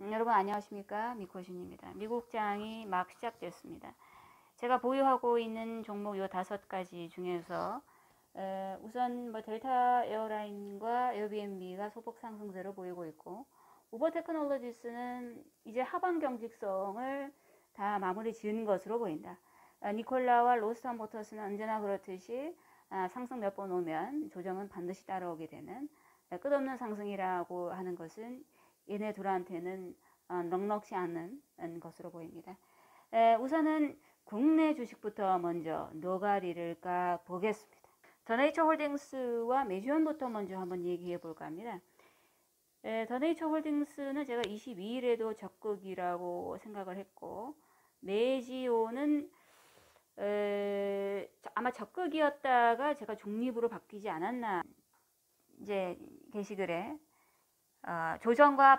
여러분 안녕하십니까? 미코신입니다. 미국장이 막 시작됐습니다. 제가 보유하고 있는 종목 요 5가지 중에서 우선 델타 에어라인과 에어비앤비가 소폭 상승세를 보이고 있고, 우버 테크놀로지스는 이제 하반 경직성을 다 마무리 지은 것으로 보인다. 니콜라와 로스턴 모터스는 언제나 그렇듯이 상승 몇 번 오면 조정은 반드시 따라오게 되는 끝없는 상승이라고 하는 것은 얘네 둘한테는 넉넉지 않은 것으로 보입니다. 우선은 국내 주식부터 먼저 노가리를 까 보겠습니다. 더네이처 홀딩스와 메지온부터 먼저 한번 얘기해 볼까 합니다. 더네이처 홀딩스는 제가 22일에도 적극이라고 생각을 했고, 메지온은 아마 적극이었다가 제가 중립으로 바뀌지 않았나, 이제 게시글에 조정과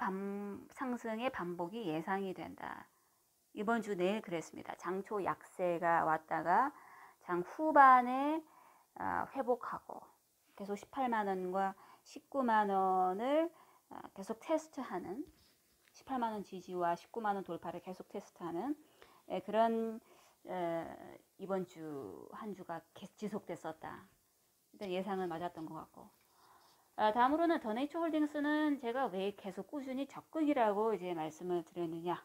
상승의 반복이 예상이 된다. 이번 주 내일 그랬습니다. 장초 약세가 왔다가 장 후반에 회복하고 계속 18만원과 19만원을 계속 테스트하는, 18만원 지지와 19만원 돌파를 계속 테스트하는 그런 이번 주 한 주가 지속됐었다. 일단 예상은 맞았던 것 같고, 다음으로는 더네이처 홀딩스는 제가 왜 계속 꾸준히 적극이라고 이제 말씀을 드렸느냐.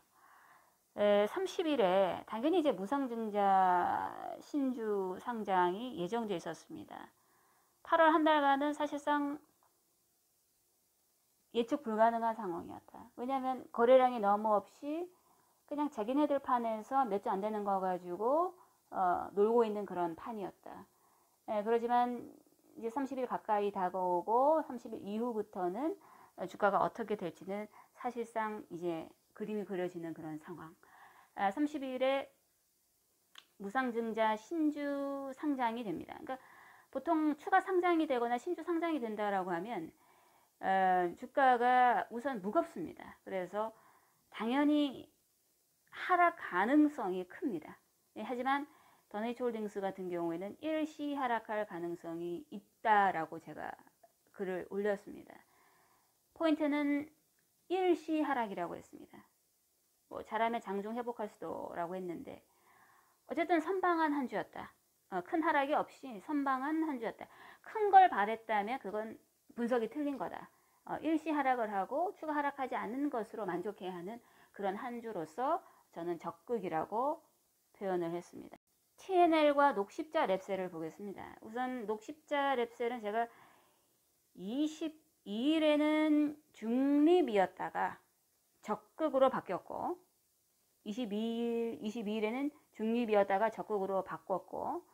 30일에 당연히 이제 무상증자 신주 상장이 예정돼 있었습니다. 8월 한 달간은 사실상 예측 불가능한 상황이었다. 왜냐하면 거래량이 너무 없이 그냥 자기네들 판에서 몇 주 안 되는 거 가지고 놀고 있는 그런 판이었다. 그렇지만 이제 30일 가까이 다가오고 30일 이후부터는 주가가 어떻게 될지는 사실상 이제 그림이 그려지는 그런 상황. 30일에 무상증자 신주 상장이 됩니다. 그러니까 보통 추가 상장이 되거나 신주 상장이 된다라고 하면 주가가 우선 무겁습니다. 그래서 당연히 하락 가능성이 큽니다. 하지만 더네이처 홀딩스 같은 경우에는 일시 하락할 가능성이 있다라고 제가 글을 올렸습니다. 포인트는 일시 하락이라고 했습니다. 잘하면 장중 회복할 수도라고 했는데, 어쨌든 선방한 한 주였다. 큰 하락이 없이 선방한 한 주였다. 큰 걸 바랬다면 그건 분석이 틀린 거다. 일시 하락을 하고 추가 하락하지 않는 것으로 만족해야 하는 그런 한 주로서 저는 적극이라고 표현을 했습니다. TNL과 녹십자 랩셀을 보겠습니다. 우선 녹십자 랩셀은 제가 22일에는 중립이었다가 적극으로 바뀌었고, 22일에는 중립이었다가 적극으로 바꿨고,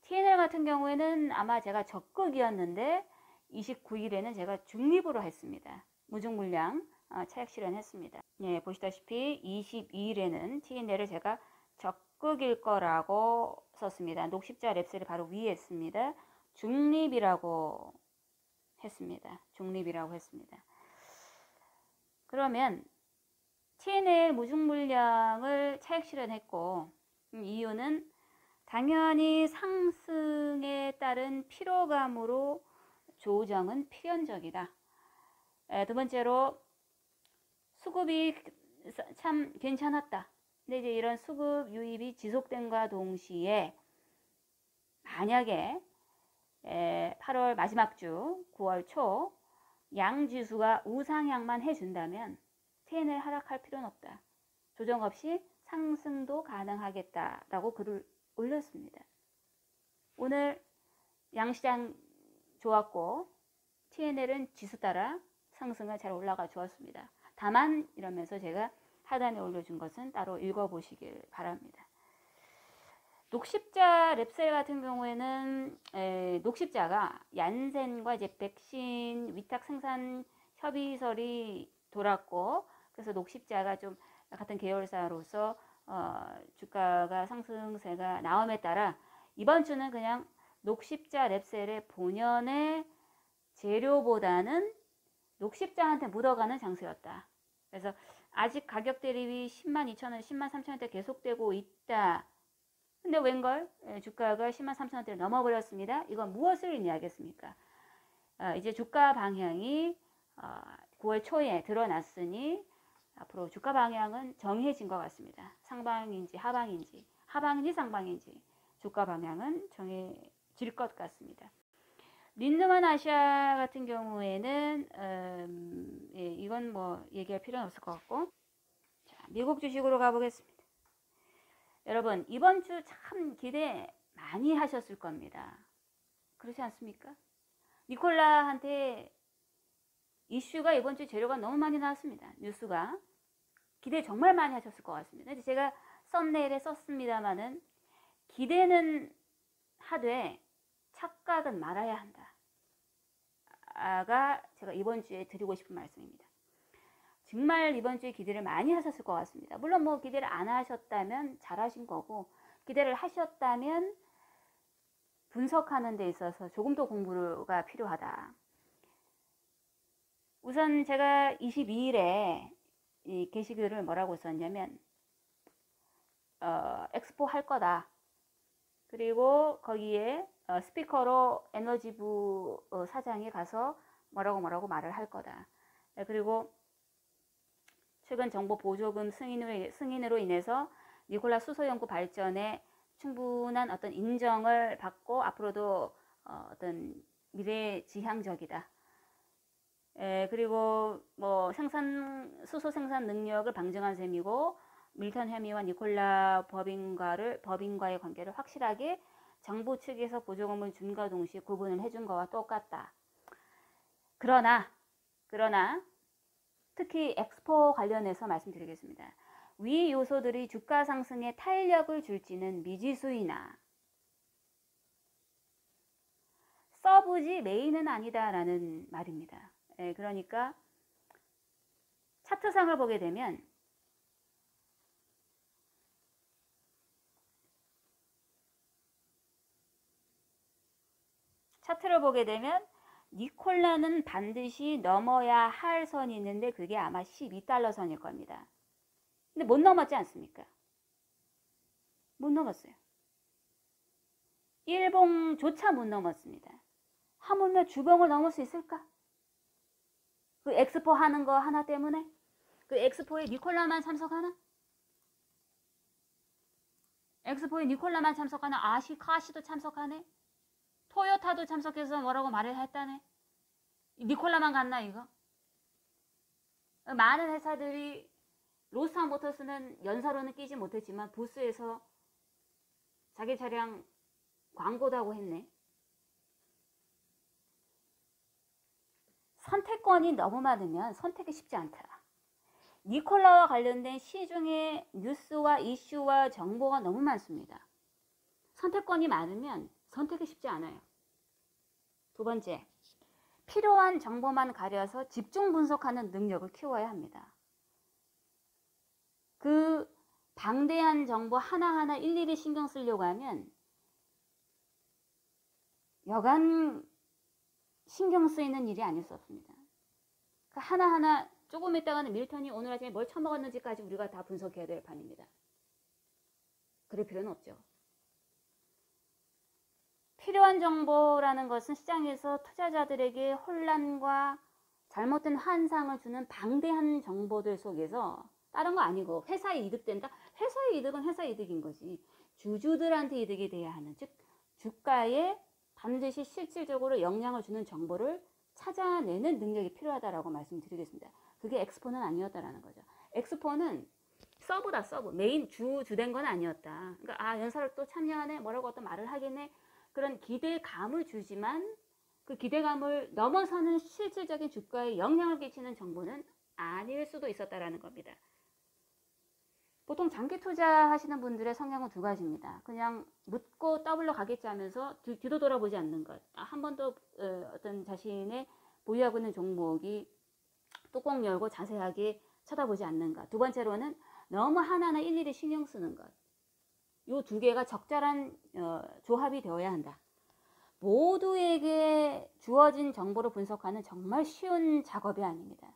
TNL 같은 경우에는 아마 제가 적극이었는데 29일에는 제가 중립으로 했습니다. 무중물량 차익 실현했습니다. 예, 보시다시피 22일에는 TNL을 제가 적극일 거라고 썼습니다. 녹십자 랩셀을 바로 위에 했습니다. 중립이라고 했습니다. 중립이라고 했습니다. 그러면 TNL 무중물량을 차익 실현했고, 이유는 당연히 상승에 따른 피로감으로 조정은 필연적이다. 두 번째로 수급이 참 괜찮았다. 근데 이제 이런 수급 유입이 지속된과 동시에 만약에 8월 마지막 주 9월 초 양지수가 우상향만 해준다면 TNL 하락할 필요는 없다. 조정 없이 상승도 가능하겠다라고 글을 올렸습니다. 오늘 양시장 좋았고 TNL은 지수 따라 상승을 잘 올라가 주었습니다. 다만 이러면서 제가 하단에 올려준 것은 따로 읽어보시길 바랍니다. 녹십자 랩셀 같은 경우에는 녹십자가 얀센과 이제 백신 위탁 생산 협의설이 돌았고, 그래서 녹십자가 좀 같은 계열사로서 주가가 상승세가 나옴에 따라 이번 주는 그냥 녹십자 랩셀의 본연의 재료보다는 녹십자한테 묻어가는 장세였다. 그래서 아직 가격 대립이 102,000원, 103,000원대 계속되고 있다. 근데 웬걸 주가가 103,000원대를 넘어버렸습니다. 이건 무엇을 의미하겠습니까? 이제 주가 방향이 9월 초에 드러났으니 앞으로 주가 방향은 정해진 것 같습니다. 상방인지 하방인지, 하방인지 상방인지 주가 방향은 정해질 것 같습니다. 린드만 아시아 같은 경우에는 예, 이건 뭐 얘기할 필요는 없을 것 같고, 자, 미국 주식으로 가보겠습니다. 여러분 이번 주 참 기대 많이 하셨을 겁니다. 그렇지 않습니까? 니콜라한테 이슈가 이번 주 재료가 너무 많이 나왔습니다. 뉴스가 기대 정말 많이 하셨을 것 같습니다. 제가 썸네일에 썼습니다마는 기대는 하되 착각은 말아야 한다. 가 제가 이번 주에 드리고 싶은 말씀입니다. 정말 이번 주에 기대를 많이 하셨을 것 같습니다. 물론 뭐 기대를 안 하셨다면 잘하신 거고, 기대를 하셨다면 분석하는 데 있어서 조금 더 공부가 필요하다. 우선 제가 22일에 이 게시글을 뭐라고 썼냐면 엑스포 할 거다. 그리고 거기에 스피커로 에너지부 사장이 가서 뭐라고 말을 할 거다. 그리고 최근 정보 보조금 승인으로 인해서 니콜라 수소 연구 발전에 충분한 어떤 인정을 받고 앞으로도 어떤 미래지향적이다. 그리고 뭐 수소 생산 능력을 방증한 셈이고, 밀턴 혐의와 니콜라 법인과의 관계를 확실하게 정부 측에서 보조금을 준과 동시에 구분을 해준 거와 똑같다. 그러나 특히 엑스포 관련해서 말씀드리겠습니다. 위 요소들이 주가 상승에 탄력을 줄지는 미지수이나 서브지 메인은 아니다라는 말입니다. 그러니까 차트상을 보게 되면 차트를 보게 되면 니콜라는 반드시 넘어야 할 선이 있는데 그게 아마 12달러 선일 겁니다. 근데 못 넘었지 않습니까? 못 넘었어요. 일봉조차 못 넘었습니다. 하물며 주봉을 넘을 수 있을까? 그 엑스포 하는 거 하나 때문에? 그 엑스포에 니콜라만 참석하나? 엑스포에 니콜라만 참석하나? 카시도 참석하네? 토요타도 참석해서 뭐라고 말을 했다네? 니콜라만 갔나 이거? 많은 회사들이 로스타 모터스는 연사로는 끼지 못했지만 부스에서 자기 차량 광고도 하고 했네. 선택권이 너무 많으면 선택이 쉽지 않다. 니콜라와 관련된 시중의 뉴스와 이슈와 정보가 너무 많습니다. 선택권이 많으면 선택이 쉽지 않아요. 두 번째, 필요한 정보만 가려서 집중 분석하는 능력을 키워야 합니다. 그 방대한 정보 하나하나 일일이 신경 쓰려고 하면 여간 신경 쓰이는 일이 아닐 수 없습니다. 그 하나하나 조금 있다가는 밀턴이 오늘 아침에 뭘 처먹었는지까지 우리가 다 분석해야 될 판입니다. 그럴 필요는 없죠. 필요한 정보라는 것은 시장에서 투자자들에게 혼란과 잘못된 환상을 주는 방대한 정보들 속에서 다른 거 아니고 회사에 이득된다? 회사의 이득은 회사의 이득인 거지. 주주들한테 이득이 돼야 하는, 즉 주가에 반드시 실질적으로 영향을 주는 정보를 찾아내는 능력이 필요하다라고 말씀드리겠습니다. 그게 엑스포는 아니었다라는 거죠. 엑스포는 서브다, 서브. 메인 주된 건 아니었다. 그러니까 연사를 또 참여하네, 뭐라고 어떤 말을 하겠네, 그런 기대감을 주지만 그 기대감을 넘어서는 실질적인 주가에 영향을 끼치는 정보는 아닐 수도 있었다라는 겁니다. 보통 장기 투자하시는 분들의 성향은 두 가지입니다. 그냥 묻고 더블로 가겠지 하면서 뒤도 돌아보지 않는 것. 한 번도 어떤 자신의 보유하고 있는 종목이 뚜껑 열고 자세하게 쳐다보지 않는 것. 두 번째로는 너무 하나하나 일일이 신경 쓰는 것. 이 두 개가 적절한 조합이 되어야 한다. 모두에게 주어진 정보를 분석하는 정말 쉬운 작업이 아닙니다.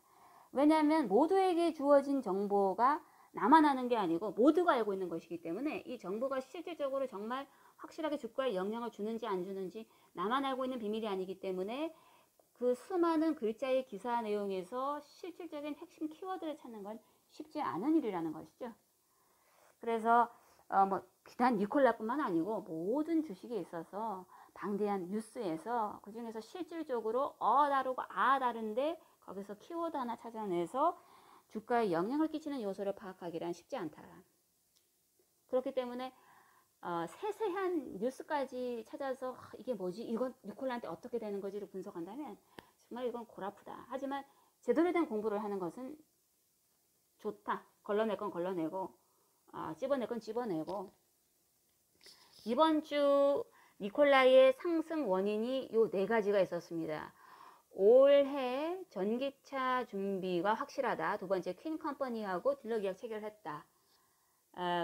왜냐하면 모두에게 주어진 정보가 나만 아는 게 아니고 모두가 알고 있는 것이기 때문에 이 정보가 실질적으로 정말 확실하게 주가에 영향을 주는지 안 주는지 나만 알고 있는 비밀이 아니기 때문에 그 수많은 글자의 기사 내용에서 실질적인 핵심 키워드를 찾는 건 쉽지 않은 일이라는 것이죠. 그래서 뭐 비단 니콜라뿐만 아니고 모든 주식에 있어서 방대한 뉴스에서 그 중에서 실질적으로 다르고 다른데 거기서 키워드 하나 찾아내서 주가에 영향을 끼치는 요소를 파악하기란 쉽지 않다. 그렇기 때문에 세세한 뉴스까지 찾아서 이게 뭐지? 이건 니콜라한테 어떻게 되는 거지를 분석한다면 정말 이건 골아프다. 하지만 제대로 된 공부를 하는 것은 좋다. 걸러낼 건 걸러내고 찝어낼 건 찝어내고 이번 주 니콜라의 상승 원인이 요 네 가지가 있었습니다. 올해 전기차 준비가 확실하다. 두 번째 퀸 컴퍼니하고 딜러 계약 체결했다.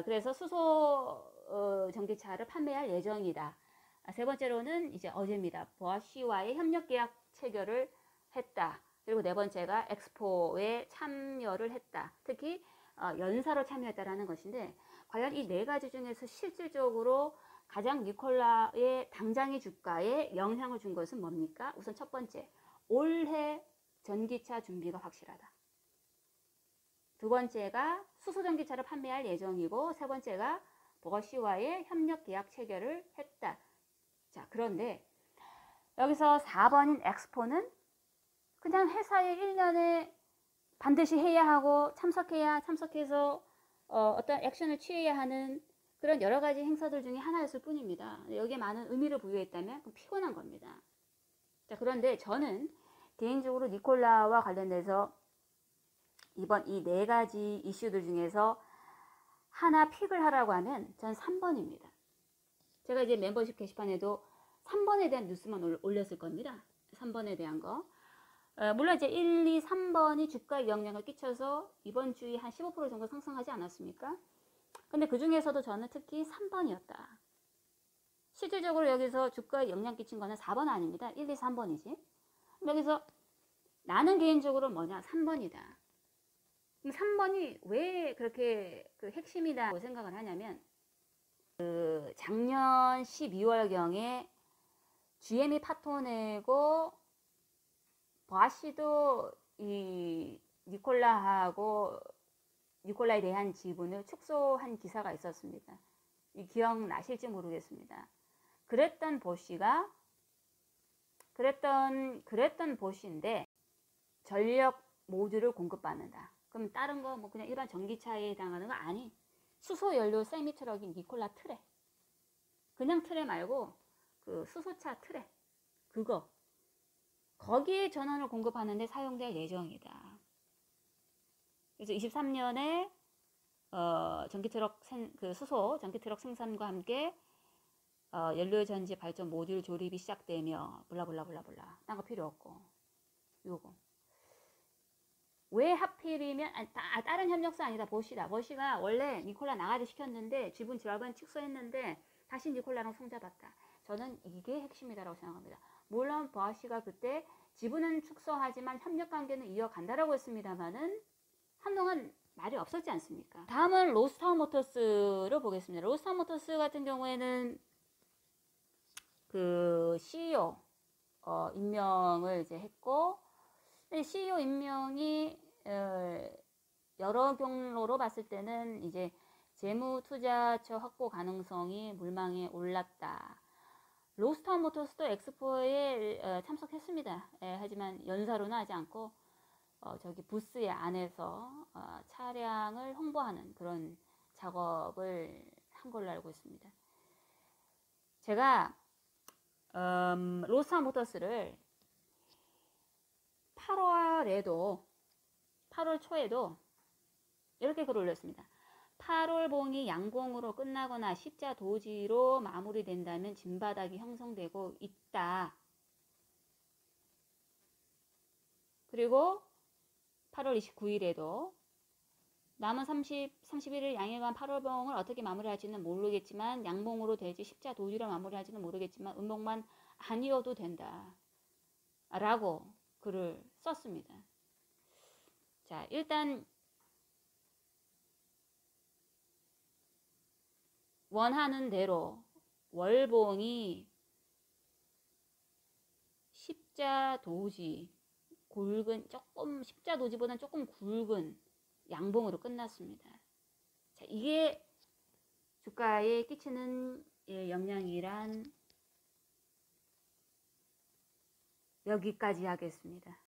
그래서 수소 전기차를 판매할 예정이다. 세 번째로는 이제 어제입니다. 버시와의 협력 계약 체결을 했다. 그리고 네 번째가 엑스포에 참여를 했다. 특히 연사로 참여했다라는 것인데 과연 이 네 가지 중에서 실질적으로 가장 니콜라의 당장의 주가에 영향을 준 것은 뭡니까? 우선 첫 번째, 올해 전기차 준비가 확실하다. 두 번째가 수소전기차를 판매할 예정이고 세 번째가 버시와의 협력 계약 체결을 했다. 자, 그런데 여기서 4번인 엑스포는 그냥 회사의 1년에 반드시 해야 하고 참석해서 어떤 액션을 취해야 하는 그런 여러 가지 행사들 중에 하나였을 뿐입니다. 여기에 많은 의미를 부여했다면 피곤한 겁니다. 자, 그런데 저는 개인적으로 니콜라와 관련돼서 이번 이 네 가지 이슈들 중에서 하나 픽을 하라고 하면 전 3번입니다. 제가 이제 멤버십 게시판에도 3번에 대한 뉴스만 올렸을 겁니다. 3번에 대한 거. 물론 이제 1, 2, 3번이 주가에 영향을 끼쳐서 이번 주에 한 15% 정도 상승하지 않았습니까? 근데 그 중에서도 저는 특히 3번이었다. 실질적으로 여기서 주가에 영향 끼친 거는 4번 아닙니다. 1, 2, 3번이지. 여기서 나는 개인적으로 뭐냐? 3번이다. 그럼 3번이 왜 그렇게 그 핵심이다고 생각을 하냐면 작년 12월경에 GM이 파토내고 버시도 이 니콜라에 대한 지분을 축소한 기사가 있었습니다. 기억나실지 모르겠습니다. 그랬던 보시인데 전력 모듈을 공급받는다. 그럼 다른 거 뭐 그냥 일반 전기차에 해당하는 거 아니. 수소 연료 세미 트럭인 니콜라 트레. 그냥 트레 말고 그 수소차 트레. 그거. 거기에 전원을 공급하는데 사용될 예정이다. 그래서 23년에 수소 전기트럭 생산과 함께 연료전지 발전 모듈 조립이 시작되며 블라블라블라블라. 딴 거 필요 없고 요거. 왜 하필이면 다른 협력사 아니다. 버시가 원래 니콜라 나가게 시켰는데 지분 절반 축소했는데 다시 니콜라랑 손잡았다. 저는 이게 핵심이다라고 생각합니다. 물론 버시가 그때 지분은 축소하지만 협력 관계는 이어간다라고 했습니다만은 한동안 말이 없었지 않습니까? 다음은 로스타운 모터스를 보겠습니다. 로스타운 모터스 같은 경우에는 그 CEO 임명을 이제 했고 CEO 임명이 여러 경로로 봤을 때는 이제 재무투자처 확보 가능성이 물망에 올랐다. 로스타운 모터스도 엑스포에 참석했습니다. 하지만 연사로는 하지 않고 저기 부스의 안에서 차량을 홍보하는 그런 작업을 한 걸로 알고 있습니다. 제가 로스타운 모터스를 8월 초에도 이렇게 글을 올렸습니다. 8월 봉이 양봉으로 끝나거나 십자 도지로 마무리된다면 진바닥이 형성되고 있다. 그리고 8월 29일에도 남은 31일 양일간 8월 봉을 어떻게 마무리할지는 모르겠지만 양봉으로 될지 십자 도지로 마무리할지는 모르겠지만 음봉만 아니어도 된다. 라고 글을 썼습니다. 자, 일단 원하는 대로 월봉이 십자 도지 굵은 십자 도지보다는 조금 굵은 양봉으로 끝났습니다. 자, 이게 주가에 끼치는 영향이란 여기까지 하겠습니다.